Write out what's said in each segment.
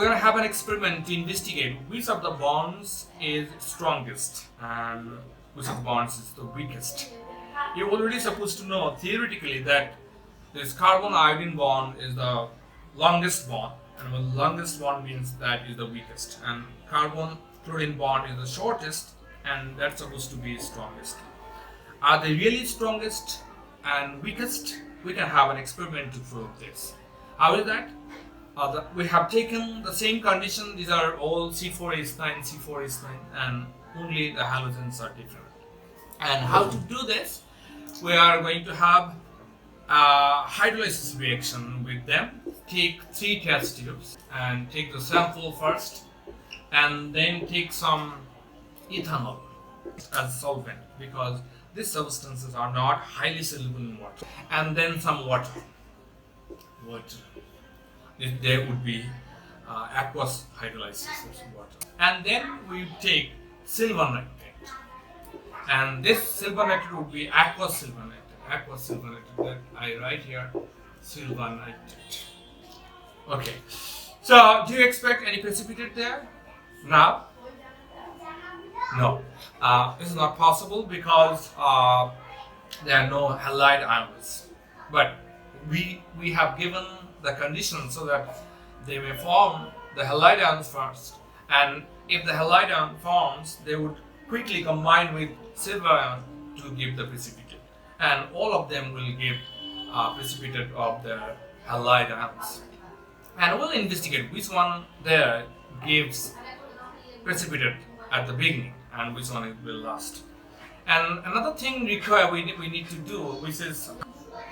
we're going to have an experiment to investigate which of the bonds is strongest and which of the bonds is the weakest. You're already supposed to know theoretically that this carbon-iodine bond is the longest bond, and the longest bond means that is the weakest, and carbon-fluorine bond is the shortest, and that's supposed to be strongest. Are they really strongest and weakest? We can have an experiment to prove this. How is that? We have taken the same condition. These are all C4H9, C4H9, and only the halogens are different. And how to do this? We are going to have a hydrolysis reaction with them. Take 3 test tubes and take the sample first, and then take some ethanol as solvent, because these substances are not highly soluble in water, and then some water. There would be aqueous hydrolysis of water, and then we take silver nitrate, and this silver nitrate would be aqueous silver nitrate. That I write here, silver nitrate. Okay, so do you expect any precipitate there now? No, this is not possible because there are no halide ions. But we have given the conditions so that they may form the halide ions first, and if the halide ion forms, they would quickly combine with silver ion to give the precipitate, and all of them will give precipitate of the halide ions. And we'll investigate which one there gives precipitate at the beginning and which one it will last. And another thing we need to do, which is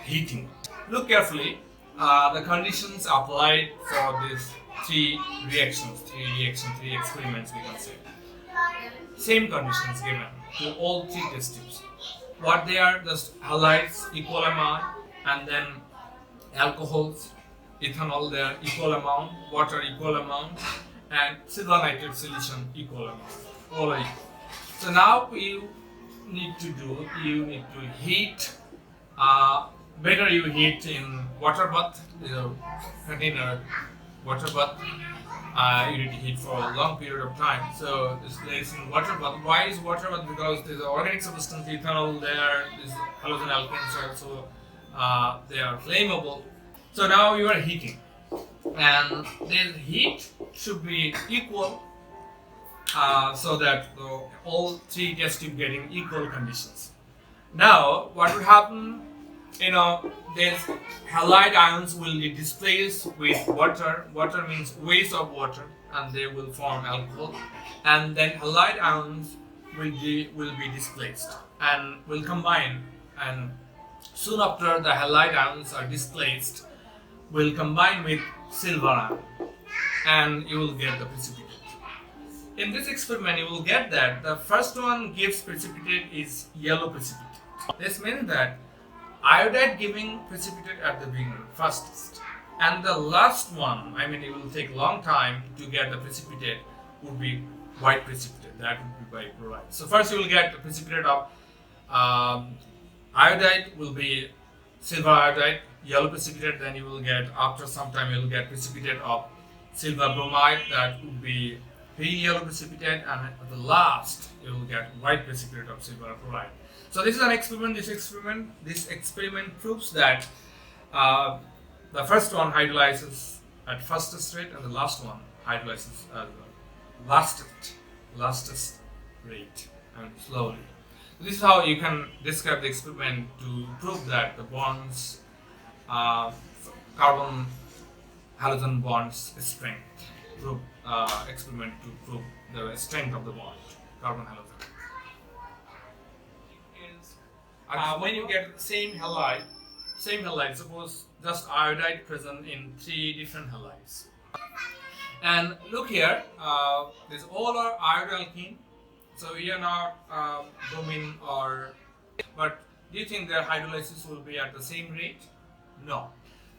heating. Look carefully. The conditions applied for these 3 reactions, 3 experiments, we can say. Same conditions given to all 3 test tubes. What they are, just halides equal amount, and then alcohols, ethanol there equal amount, water equal amount, and silver nitrate solution equal amount. All are equal. So now you need to heat. Better you heat in water bath, container water bath. You need to heat for a long period of time. So this is in water bath. Why is water bath? Because there's an organic substance, ethanol there, there's halogenoalkanes also, they are flammable. So now you are heating, and the heat should be equal, so that all 3 test tubes getting equal conditions. Now what will happen? These halide ions will be displaced with water. Water means waves of water, and they will form alcohol. And then halide ions will be displaced and will combine. And soon after the halide ions are displaced, will combine with silver ion, and you will get the precipitate. In this experiment, you will get that the first one gives precipitate is yellow precipitate. This means that iodide giving precipitate at the beginning, fastest, and the last one, it will take long time to get the precipitate, would be white precipitate. That would be by chloride. So first you will get the precipitate of iodide will be silver iodide, yellow precipitate. Then you will get, after some time, you will get precipitate of silver bromide. That would be pale yellow precipitate, and at the last you will get white precipitate of silver chloride. So this is an experiment. This experiment proves that the first one hydrolyzes at fastest rate, and the last one hydrolyzes at the lastest rate, and slowly. This is how you can describe the experiment to prove that the bonds, carbon halogen bonds strength. Experiment to prove the strength of the bond, carbon halogen. When you get same halide, suppose just iodide present in 3 different halides. And look here, these all are iodalkene. So here not bromine or, but do you think their hydrolysis will be at the same rate? No,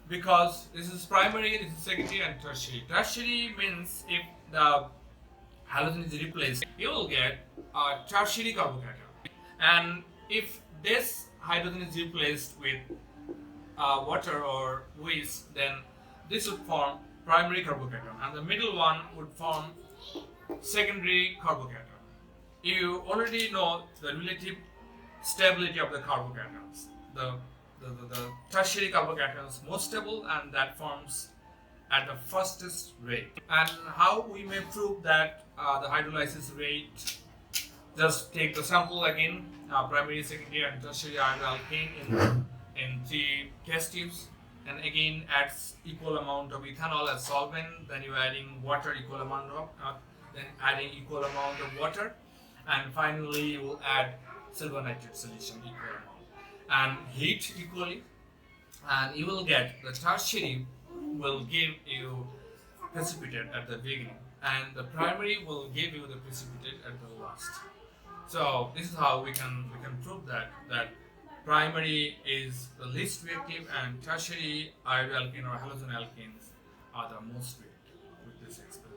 because this is primary, this is secondary, and tertiary. Tertiary means if the halogen is replaced, you will get a tertiary carbocation. And if this hydrogen is replaced with water or waste, then this would form primary carbocation, and the middle one would form secondary carbocation. You already know the relative stability of the carbocations. The tertiary carbocations most stable, and that forms at the fastest rate. And how we may prove that the hydrolysis rate? Just take the sample again, primary, secondary, and tertiary hydroalkane in 3 test tubes, and again adds equal amount of ethanol as solvent. Then you're adding water equal amount of, then adding equal amount of water, and finally you will add silver nitrate solution equal amount and heat equally, and you will get the tertiary will give you precipitate at the beginning, and the primary will give you the precipitate at the last. So this is how we can prove that primary is the least reactive and tertiary hydroalkane or halogenoalkanes are the most reactive with this experiment.